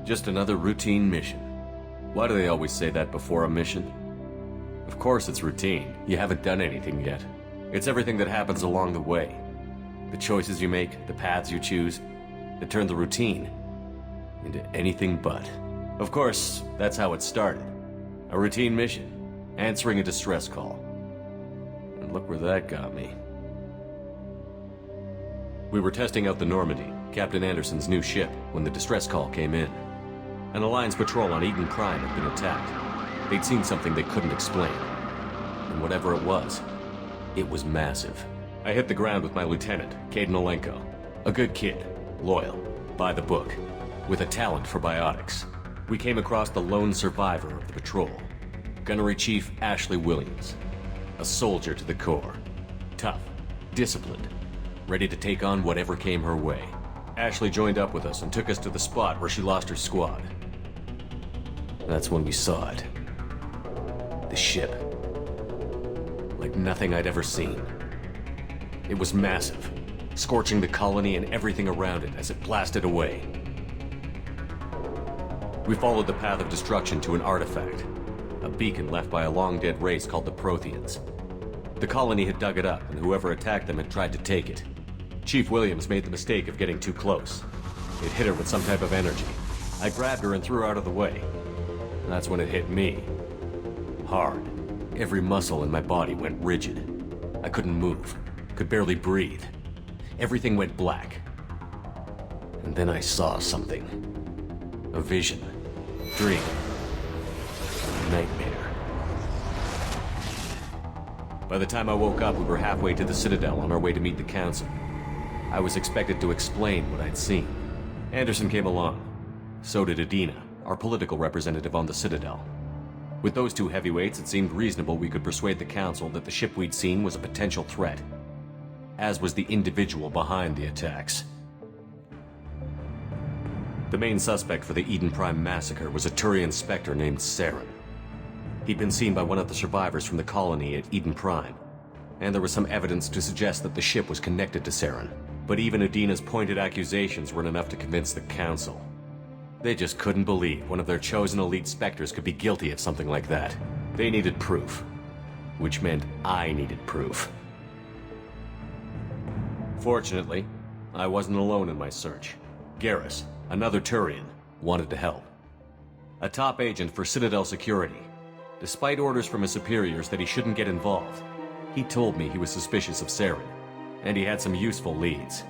Just another routine mission. Why do they always say that before a mission? Of course it's routine. You haven't done anything yet. It's everything that happens along the way. The choices you make, the paths you choose, that turn the routine into anything but. Of course, that's how it started. A routine mission, answering a distress call. And look where that got me. We were testing out the Normandy, Captain Anderson's new ship, when the distress call came in. An Alliance patrol on Eden Prime had been attacked. They'd seen something they couldn't explain. And whatever it was massive. I hit the ground with my lieutenant, Caden Olenko. A good kid, loyal, by the book, with a talent for biotics. We came across the lone survivor of the patrol, Gunnery Chief Ashley Williams. A soldier to the core. Tough, disciplined, ready to take on whatever came her way. Ashley joined up with us and took us to the spot where she lost her squad. That's when we saw it. The ship. Like nothing I'd ever seen. It was massive, scorching the colony and everything around it as it blasted away. We followed the path of destruction to an artifact, a beacon left by a long-dead race called the Protheans. The colony had dug it up, and whoever attacked them had tried to take it. Chief Williams made the mistake of getting too close. It hit her with some type of energy. I grabbed her and threw her out of the way. That's when it hit me. Hard. Every muscle in my body went rigid. I couldn't move, could barely breathe. Everything went black. And then I saw something. A vision. Dream. Nightmare. By the time I woke up, we were halfway to the Citadel on our way to meet the Council. I was expected to explain what I'd seen. Anderson came along. So did Adina, our political representative on the Citadel. With those two heavyweights, it seemed reasonable we could persuade the Council that the ship we'd seen was a potential threat, as was the individual behind the attacks. The main suspect for the Eden Prime massacre was a Turian Spectre named Saren. He'd been seen by one of the survivors from the colony at Eden Prime, and there was some evidence to suggest that the ship was connected to Saren. But even Adina's pointed accusations weren't enough to convince the Council. They just couldn't believe one of their chosen elite Spectres could be guilty of something like that. They needed proof, which meant I needed proof. Fortunately, I wasn't alone in my search. Garrus, another Turian, wanted to help. A top agent for Citadel Security. Despite orders from his superiors that he shouldn't get involved, he told me he was suspicious of Saren, and he had some useful leads.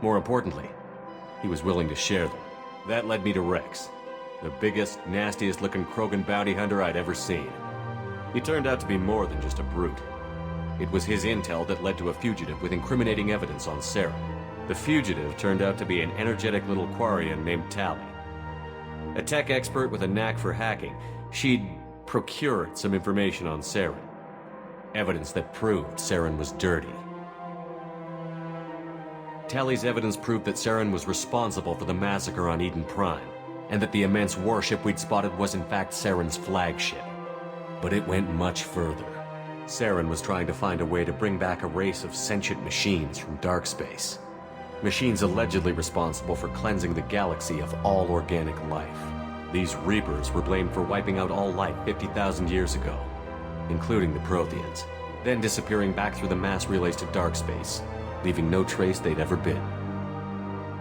More importantly, he was willing to share them. That led me to Rex, the biggest, nastiest looking Krogan bounty hunter I'd ever seen. He turned out to be more than just a brute. It was his intel that led to a fugitive with incriminating evidence on Saren. The fugitive turned out to be an energetic little Quarian named Tali. A tech expert with a knack for hacking, she'd procured some information on Saren. Evidence that proved Saren was dirty. Tali's evidence proved that Saren was responsible for the massacre on Eden Prime, and that the immense warship we'd spotted was in fact Saren's flagship. But it went much further. Saren was trying to find a way to bring back a race of sentient machines from dark space. Machines allegedly responsible for cleansing the galaxy of all organic life. These Reapers were blamed for wiping out all life 50,000 years ago, including the Protheans, then disappearing back through the mass relays to dark space, leaving no trace they'd ever been.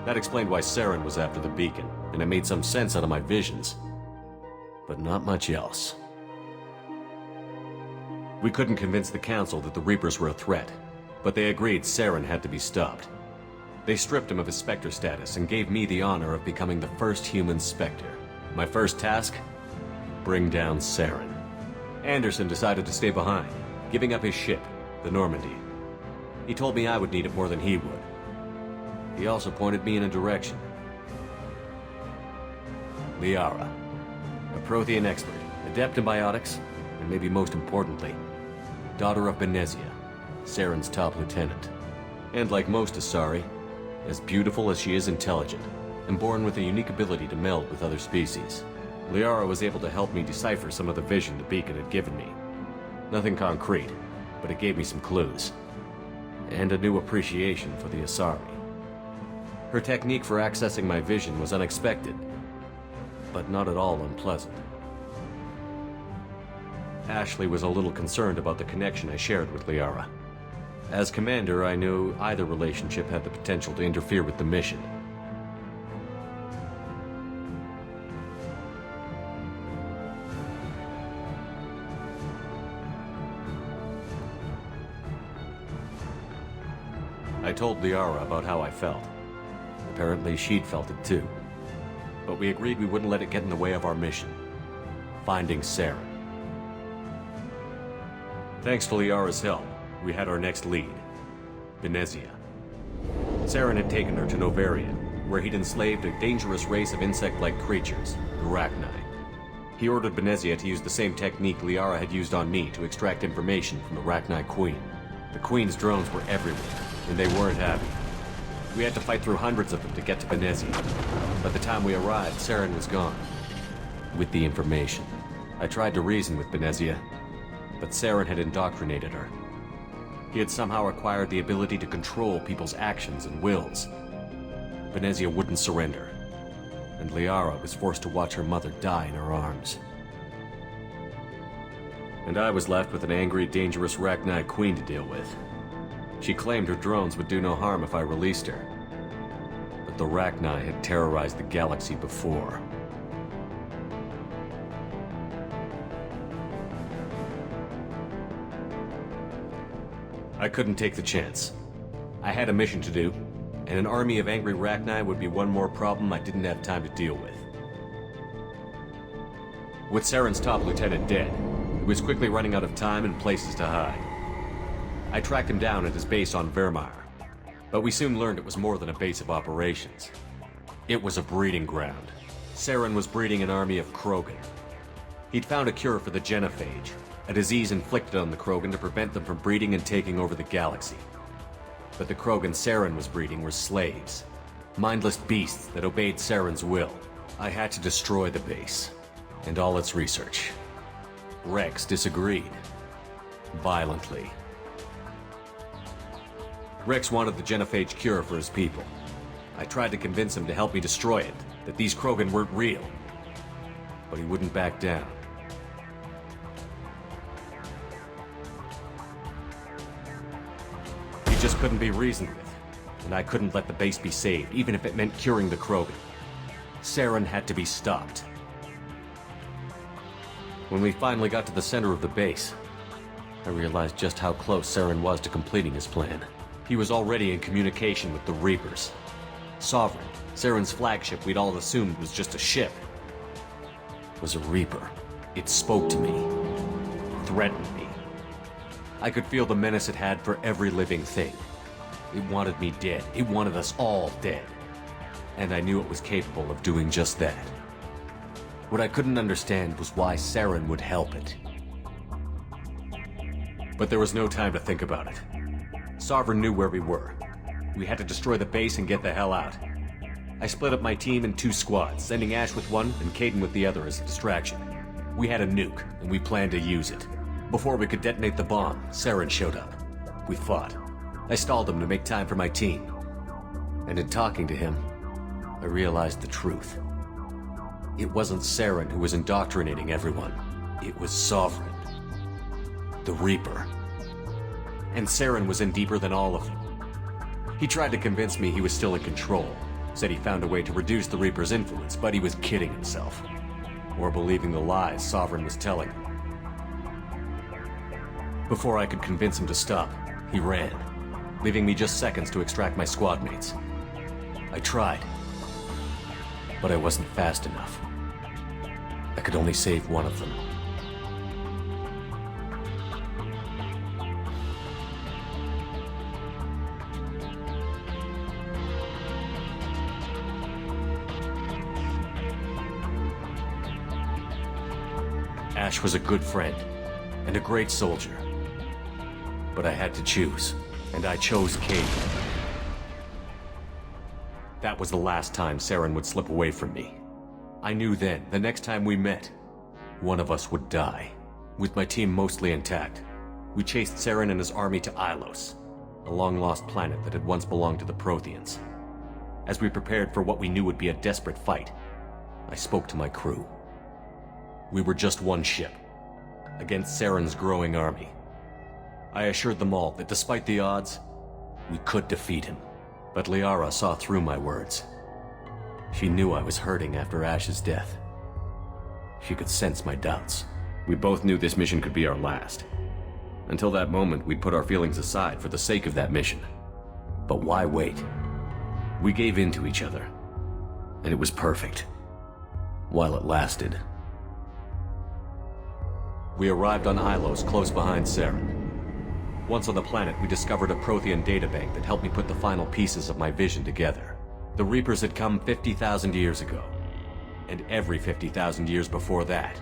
That explained why Saren was after the beacon, and it made some sense out of my visions. But not much else. We couldn't convince the Council that the Reapers were a threat, but they agreed Saren had to be stopped. They stripped him of his Spectre status and gave me the honor of becoming the first human Spectre. My first task? Bring down Saren. Anderson decided to stay behind, giving up his ship, the Normandy. He told me I would need it more than he would. He also pointed me in a direction. Liara, a Prothean expert, adept in biotics, and maybe most importantly, daughter of Benezia, Saren's top lieutenant. And like most Asari, as beautiful as she is intelligent, and born with a unique ability to meld with other species. Liara was able to help me decipher some of the vision the beacon had given me. Nothing concrete, but it gave me some clues. And a new appreciation for the Asari. Her technique for accessing my vision was unexpected, but not at all unpleasant. Ashley was a little concerned about the connection I shared with Liara. As commander, I knew either relationship had the potential to interfere with the mission. I told Liara about how I felt. Apparently, she'd felt it too. But we agreed we wouldn't let it get in the way of our mission. Finding Saren. Thanks to Liara's help, we had our next lead. Venezia. Saren had taken her to Novaria, where he'd enslaved a dangerous race of insect-like creatures, the Rachni. He ordered Venezia to use the same technique Liara had used on me to extract information from the Rachni Queen. The Queen's drones were everywhere, and they weren't happy. We had to fight through hundreds of them to get to Venezia. By the time we arrived, Saren was gone. With the information. I tried to reason with Venezia, but Saren had indoctrinated her. He had somehow acquired the ability to control people's actions and wills. Venezia wouldn't surrender, and Liara was forced to watch her mother die in her arms. And I was left with an angry, dangerous Rachni Queen to deal with. She claimed her drones would do no harm if I released her. But the Rachni had terrorized the galaxy before. I couldn't take the chance. I had a mission to do, and an army of angry Rachni would be one more problem I didn't have time to deal with. With Saren's top lieutenant dead, he was quickly running out of time and places to hide. I tracked him down at his base on Vermeer, but we soon learned it was more than a base of operations. It was a breeding ground. Saren was breeding an army of Krogan. He'd found a cure for the genophage, a disease inflicted on the Krogan to prevent them from breeding and taking over the galaxy. But the Krogan Saren was breeding were slaves, mindless beasts that obeyed Saren's will. I had to destroy the base, and all its research. Rex disagreed. Violently. Rex wanted the genophage cure for his people. I tried to convince him to help me destroy it, that these Krogan weren't real. But he wouldn't back down. He just couldn't be reasoned with, and I couldn't let the base be saved, even if it meant curing the Krogan. Saren had to be stopped. When we finally got to the center of the base, I realized just how close Saren was to completing his plan. He was already in communication with the Reapers. Sovereign, Saren's flagship we'd all assumed was just a ship, was a Reaper. It spoke to me, threatened me. I could feel the menace it had for every living thing. It wanted me dead. It wanted us all dead. And I knew it was capable of doing just that. What I couldn't understand was why Saren would help it. But there was no time to think about it. Sovereign knew where we were. We had to destroy the base and get the hell out. I split up my team in 2 squads, sending Ash with one and Caden with the other as a distraction. We had a nuke, and we planned to use it. Before we could detonate the bomb, Saren showed up. We fought. I stalled him to make time for my team. And in talking to him, I realized the truth. It wasn't Saren who was indoctrinating everyone. It was Sovereign. The Reaper. And Saren was in deeper than all of them. He tried to convince me he was still in control. Said he found a way to reduce the Reaper's influence, but he was kidding himself. Or believing the lies Sovereign was telling him. Before I could convince him to stop, he ran, leaving me just seconds to extract my squad mates. I tried, but I wasn't fast enough. I could only save one of them. Ash was a good friend, and a great soldier. But I had to choose, and I chose Caden. That was the last time Saren would slip away from me. I knew then, the next time we met, one of us would die. With my team mostly intact, we chased Saren and his army to Ilos, a long-lost planet that had once belonged to the Protheans. As we prepared for what we knew would be a desperate fight, I spoke to my crew. We were just one ship, against Saren's growing army. I assured them all that despite the odds, we could defeat him. But Liara saw through my words. She knew I was hurting after Ash's death. She could sense my doubts. We both knew this mission could be our last. Until that moment, we'd put our feelings aside for the sake of that mission. But why wait? We gave in to each other, and it was perfect. While it lasted. We arrived on Ilos, close behind Saren. Once on the planet, we discovered a Prothean databank that helped me put the final pieces of my vision together. The Reapers had come 50,000 years ago, and every 50,000 years before that,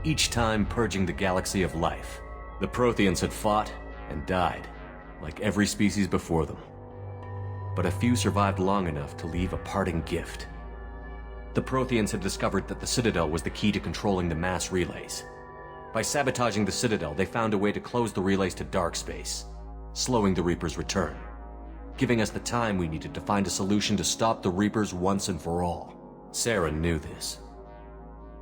each time purging the galaxy of life. The Protheans had fought and died, like every species before them. But a few survived long enough to leave a parting gift. The Protheans had discovered that the Citadel was the key to controlling the mass relays. By sabotaging the Citadel, they found a way to close the relays to dark space, slowing the Reapers' return, giving us the time we needed to find a solution to stop the Reapers once and for all. Saren knew this.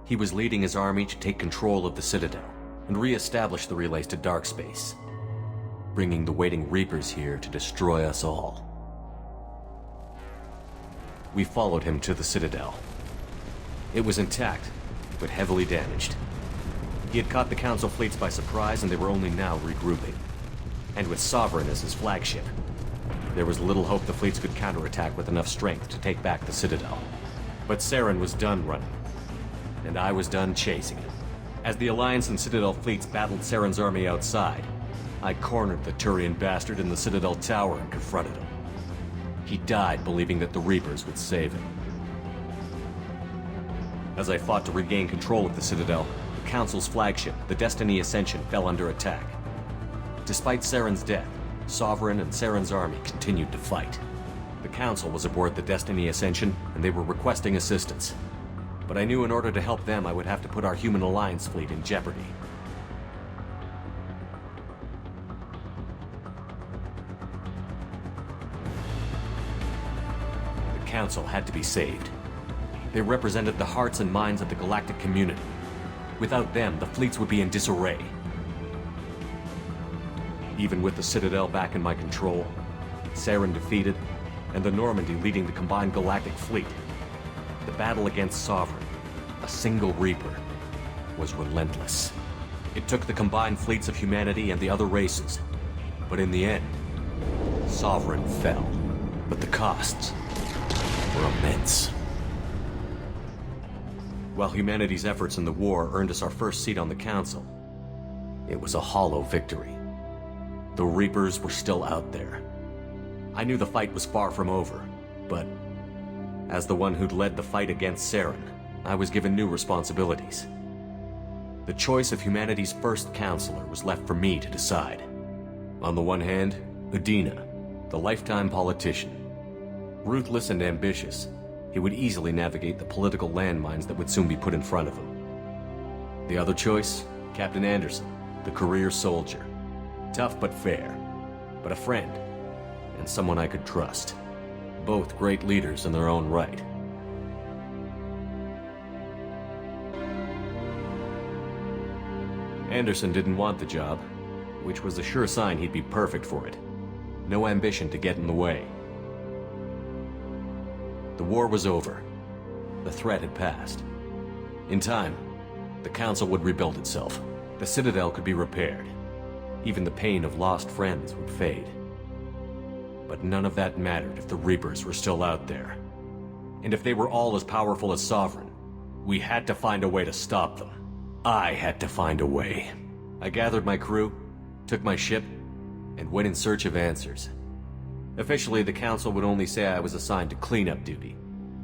He was leading his army to take control of the Citadel and re-establish the relays to dark space, bringing the waiting Reapers here to destroy us all. We followed him to the Citadel. It was intact, but heavily damaged. He had caught the Council fleets by surprise, and they were only now regrouping. And with Sovereign as his flagship, there was little hope the fleets could counterattack with enough strength to take back the Citadel. But Saren was done running, and I was done chasing him. As the Alliance and Citadel fleets battled Saren's army outside, I cornered the Turian bastard in the Citadel tower and confronted him. He died believing that the Reapers would save him. As I fought to regain control of the Citadel, the Council's flagship, the Destiny Ascension, fell under attack. Despite Saren's death, Sovereign and Saren's army continued to fight. The Council was aboard the Destiny Ascension, and they were requesting assistance. But I knew in order to help them, I would have to put our human Alliance fleet in jeopardy. The Council had to be saved. They represented the hearts and minds of the galactic community. Without them, the fleets would be in disarray. Even with the Citadel back in my control, Saren defeated, and the Normandy leading the combined galactic fleet, the battle against Sovereign, a single Reaper, was relentless. It took the combined fleets of humanity and the other races, but in the end, Sovereign fell. But the costs were immense. While humanity's efforts in the war earned us our first seat on the Council, it was a hollow victory. The Reapers were still out there. I knew the fight was far from over, but as the one who'd led the fight against Saren, I was given new responsibilities. The choice of humanity's first counselor was left for me to decide. On the one hand, Udina, the lifetime politician. Ruthless and ambitious, he would easily navigate the political landmines that would soon be put in front of him. The other choice, Captain Anderson, the career soldier. Tough but fair, but a friend, and someone I could trust. Both great leaders in their own right. Anderson didn't want the job, which was a sure sign he'd be perfect for it. No ambition to get in the way. The war was over. The threat had passed. In time, the Council would rebuild itself. The Citadel could be repaired. Even the pain of lost friends would fade. But none of that mattered if the Reapers were still out there. And if they were all as powerful as Sovereign, we had to find a way to stop them. I had to find a way. I gathered my crew, took my ship, and went in search of answers. Officially, the Council would only say I was assigned to cleanup duty,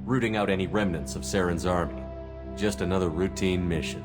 rooting out any remnants of Saren's army. Just another routine mission.